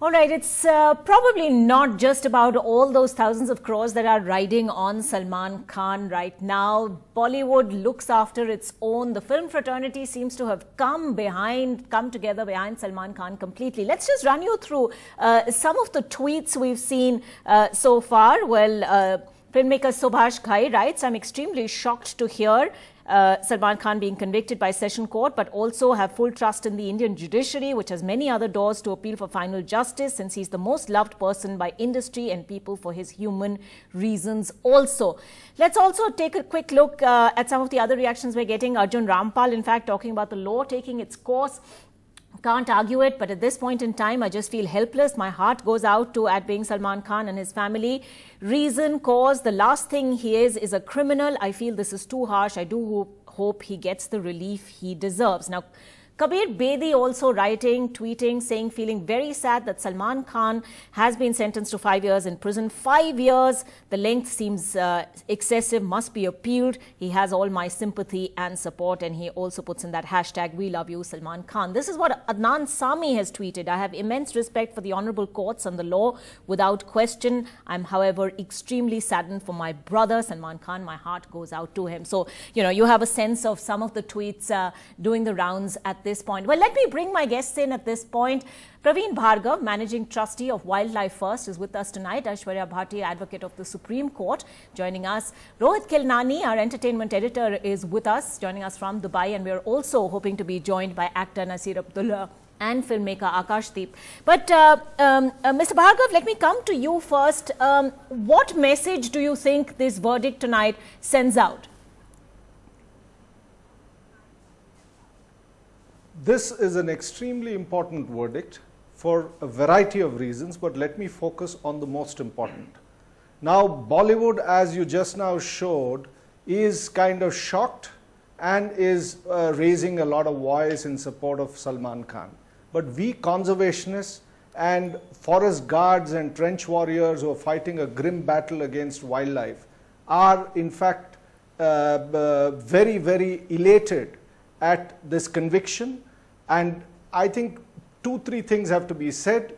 All right, it's probably not just about all those thousands of crores that are riding on Salman Khan right now. Bollywood looks after its own. The film fraternity seems to have come together behind Salman Khan completely. Let's just run you through some of the tweets we've seen so far. Well, filmmaker Subhash Ghai writes, "I'm extremely shocked to hear Salman Khan being convicted by session court, but also have full trust in the Indian judiciary, which has many other doors to appeal for final justice, since he's the most loved person by industry and people for his human reasons also." Let's also take a quick look at some of the other reactions we're getting. Arjun Rampal, in fact, talking about the law taking its course. Can't argue it, but at this point in time, I just feel helpless. My heart goes out to being Salman Khan and his family. Reason, cause, the last thing he is a criminal. I feel this is too harsh. I do hope he gets the relief he deserves. Now, Kabir Bedi also writing, tweeting, saying, feeling very sad that Salman Khan has been sentenced to 5 years in prison. 5 years, the length seems excessive, must be appealed. He has all my sympathy and support. And he also puts in that hashtag, "We love you, Salman Khan." This is what Adnan Sami has tweeted. "I have immense respect for the honorable courts and the law without question. I'm, however, extremely saddened for my brother, Salman Khan. My heart goes out to him." So, you have a sense of some of the tweets doing the rounds at this point. Well, let me bring my guests in at this point. Praveen Bhargav, Managing Trustee of Wildlife First, is with us tonight. Aishwarya Bhati, Advocate of the Supreme Court, joining us. Rohit Kilnani, our Entertainment Editor, is with us, joining us from Dubai. And we are also hoping to be joined by actor Nasir Abdullah and filmmaker Akashdeep. But Mr. Bhargav, let me come to you first. What message do you think this verdict tonight sends out? This is an extremely important verdict for a variety of reasons, but let me focus on the most important. Now, Bollywood, as you just now showed, is kind of shocked and is raising a lot of voice in support of Salman Khan. But we conservationists and forest guards and trench warriors who are fighting a grim battle against wildlife are in fact very, very elated at this conviction. And I think 2-3 things have to be said.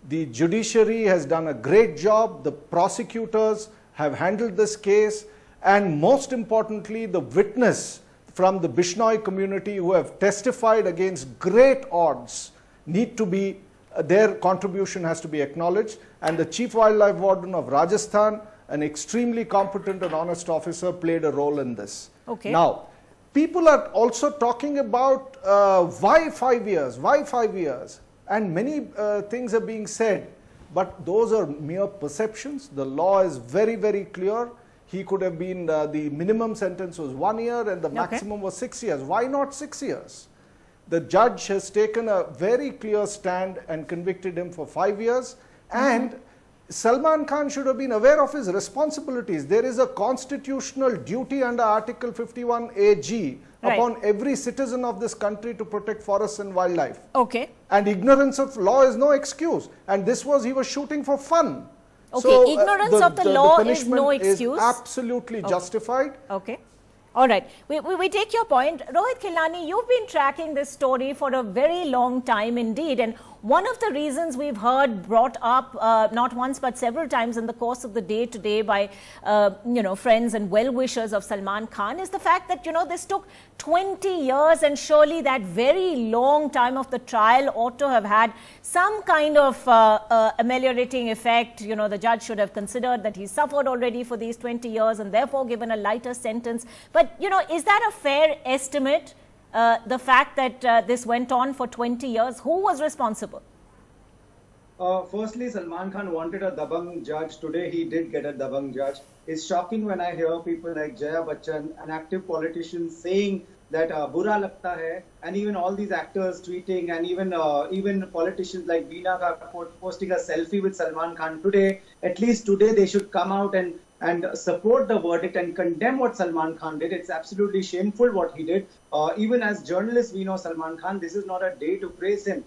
The judiciary has done a great job. The prosecutors have handled this case. And most importantly, the witness from the Bishnoi community who have testified against great odds need to be, their contribution has to be acknowledged. And the Chief Wildlife Warden of Rajasthan, an extremely competent and honest officer, played a role in this. Okay. Now, people are also talking about why 5 years, why 5 years? And many things are being said, but those are mere perceptions. The law is very, very clear. He could have been, the minimum sentence was 1 year and the maximum was 6 years. Why not 6 years? The judge has taken a very clear stand and convicted him for 5 years. And Salman Khan should have been aware of his responsibilities. There is a constitutional duty under Article 51AG upon every citizen of this country to protect forests and wildlife. Okay. And ignorance of law is no excuse. And this was, he was shooting for fun. Okay, so, ignorance of the law is no excuse. Is absolutely justified. Okay. All right. We take your point. Rohit Kilnani, you've been tracking this story for a very long time indeed. And one of the reasons we've heard brought up not once but several times in the course of the day today by, friends and well-wishers of Salman Khan is the fact that, this took 20 years and surely that very long time of the trial ought to have had some kind of ameliorating effect. The judge should have considered that he suffered already for these 20 years and therefore given a lighter sentence. But, is that a fair estimate? The fact that this went on for 20 years, who was responsible? Firstly, Salman Khan wanted a dabang judge. Today, he did get a dabang judge. It's shocking when I hear people like Jaya Bachchan, an active politician, saying that bura lagta hai, and even all these actors tweeting, and even politicians like Veena posting a selfie with Salman Khan today. At least today, they should come out and support the verdict and condemn what Salman Khan did. It's absolutely shameful what he did. Even as journalists, we know Salman Khan, this is not a day to praise him.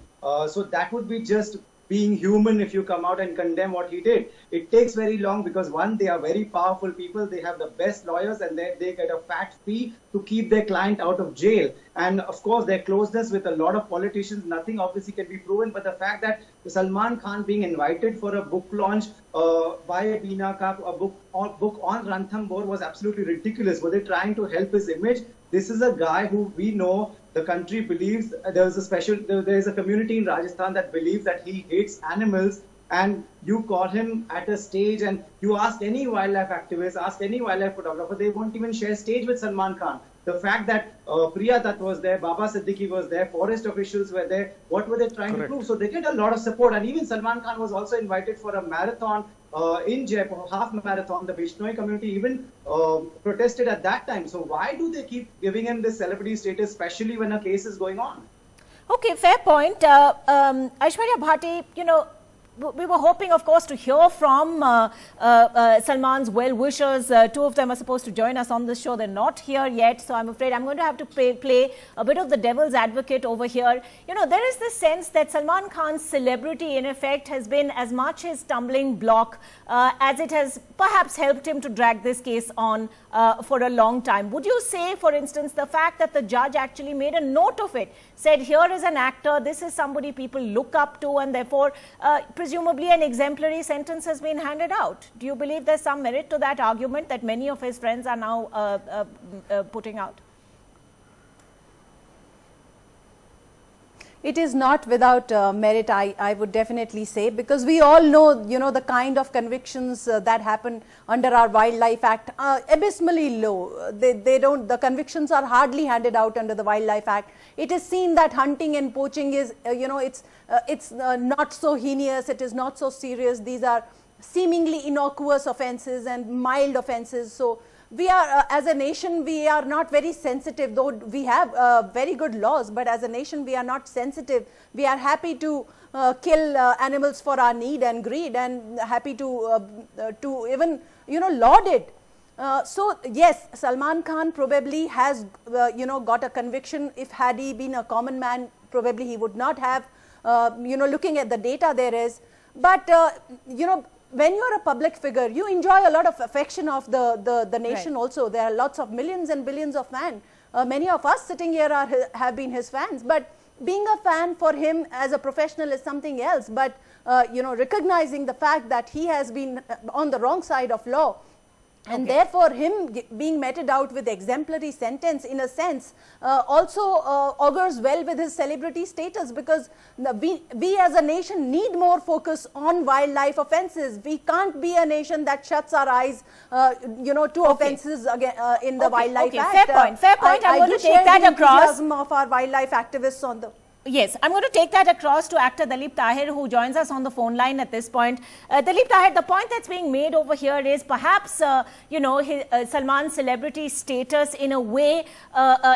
So that would be just being human if you come out and condemn what he did. It takes very long because one, they are very powerful people. They have the best lawyers and they get a fat fee to keep their client out of jail. And of course, their closeness with a lot of politicians, nothing obviously can be proven. But the fact that Salman Khan being invited for a book launch by Beena Ka, a book on Ranthambore was absolutely ridiculous. Were they trying to help his image? This is a guy who we know the country believes there is a community in Rajasthan that believes that he hates animals, and you call him at a stage and you ask any wildlife activist, ask any wildlife photographer, they won't even share stage with Salman Khan. The fact that Priya Dutt was there, Baba Siddiqui was there, forest officials were there, what were they trying to prove? So they get a lot of support, and even Salman Khan was also invited for a marathon in Jaipur, half marathon. The Bishnoi community even protested at that time. So why do they keep giving him this celebrity status, especially when a case is going on? Okay, fair point. Aishwarya Bhati, you know, we were hoping, of course, to hear from Salman's well-wishers. Two of them are supposed to join us on this show. They're not here yet, so I'm afraid I'm going to have to play a bit of the devil's advocate over here. You know, there is this sense that Salman Khan's celebrity, in effect, has been as much his stumbling block as it has perhaps helped him to drag this case on for a long time. Would you say, for instance, the fact that the judge actually made a note of it, said, here is an actor, this is somebody people look up to, and therefore presumably an exemplary sentence has been handed out? Do you believe there's some merit to that argument that many of his friends are now putting out? It is not without merit, I would definitely say, because we all know, you know, the kind of convictions that happen under our Wildlife Act are abysmally low. The convictions are hardly handed out under the Wildlife Act. It is seen that hunting and poaching is, you know, it's not so heinous, it is not so serious. These are seemingly innocuous offences and mild offences. So we are, as a nation, we are not very sensitive, though we have very good laws, but as a nation, we are not sensitive. We are happy to kill animals for our need and greed, and happy to even, you know, laud it. So yes, Salman Khan probably has, you know, got a conviction. If had he been a common man, probably he would not have, you know, looking at the data there is. But, you know, when you are a public figure, you enjoy a lot of affection of the nation. Right. Also. There are lots of millions and billions of fans. Many of us sitting here have been his fans. But being a fan for him as a professional is something else. But, you know, recognizing the fact that he has been on the wrong side of law, and therefore him being meted out with exemplary sentence, in a sense, also augurs well with his celebrity status, because we as a nation need more focus on wildlife offences. We can't be a nation that shuts our eyes, you know, to offences in the Wildlife Act. Fair point. I'm going to take that across. Of our wildlife activists on the... Yes, I'm going to take that across to actor Dalip Tahir, who joins us on the phone line at this point. Dalip Tahir, the point that's being made over here is perhaps, you know, Salman's celebrity status in a way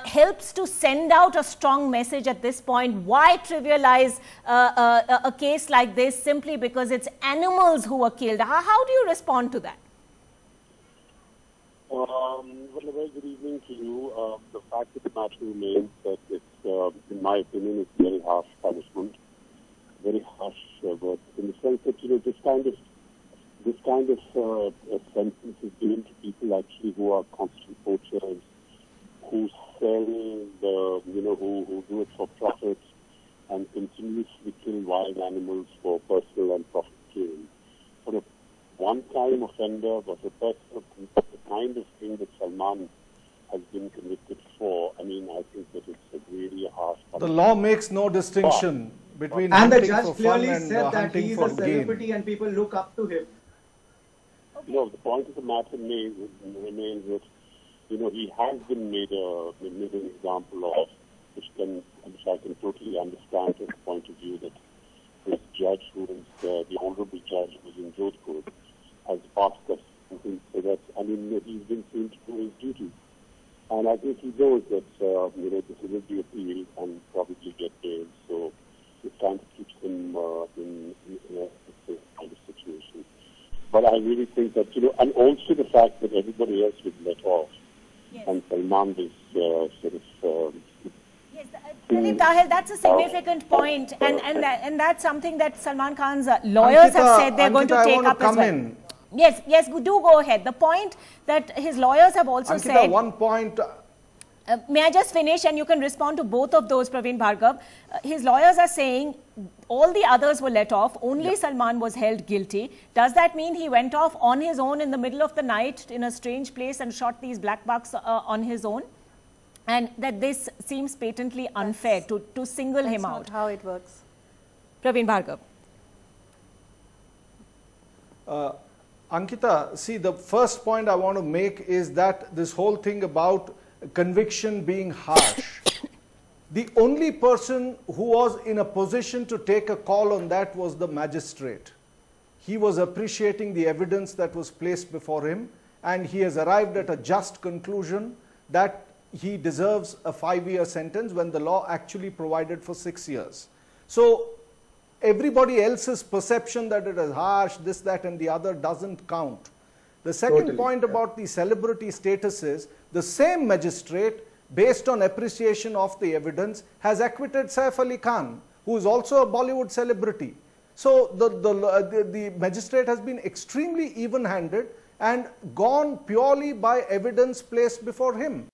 helps to send out a strong message at this point. Why trivialize a case like this simply because it's animals who were killed? How do you respond to that? Well, a very good evening to you. The fact of the matter remains that it's, in my opinion, it's very harsh punishment, very harsh word, in the sense that, you know, this kind of sentence is given to people actually who are constant poachers, who sell the, you know, who do it for profit and continuously kill wild animals for personal and profit gain. For a one-time offender, but the kind of thing that Salman has been convicted for, I mean, I think that it's really a harsh punishment. The law makes no distinction between and hunting the judge for fun clearly and said that hunting he is for a celebrity gain. and people look up to him. No, the point of the matter remains that, you know, he has been made an example of, which I can totally understand from the point of view that this judge, who is the honorable judge who is in Jodhpur, has passed us. So that, I mean, he's been seen to do his duty. And I think he knows that, you know, this will be appealed and probably get bail. So it's time to keep him in a kind of situation. But I really think that, you know, and also the fact that everybody else was let off. Yes. And Salman was sort of... yes, Tahil, that's a significant point, and that's something that Salman Khan's lawyers have said they're going to take up as well. Yes, do go ahead. The point that his lawyers have also said. One point. May I just finish and you can respond to both of those, Praveen Bhargav. His lawyers are saying all the others were let off, only Salman was held guilty. Does that mean he went off on his own in the middle of the night in a strange place and shot these black bucks on his own? And that this seems patently unfair to single him out. That's not how it works. Praveen Bhargav. Ankita, see, the first point I want to make is that this whole thing about conviction being harsh. The only person who was in a position to take a call on that was the magistrate. He was appreciating the evidence that was placed before him, and he has arrived at a just conclusion that he deserves a 5-year sentence when the law actually provided for 6 years. So everybody else's perception that it is harsh, this, that and the other doesn't count. The second point about the celebrity status is the same magistrate, based on appreciation of the evidence, has acquitted Saif Ali Khan, who is also a Bollywood celebrity. So the magistrate has been extremely even-handed and gone purely by evidence placed before him.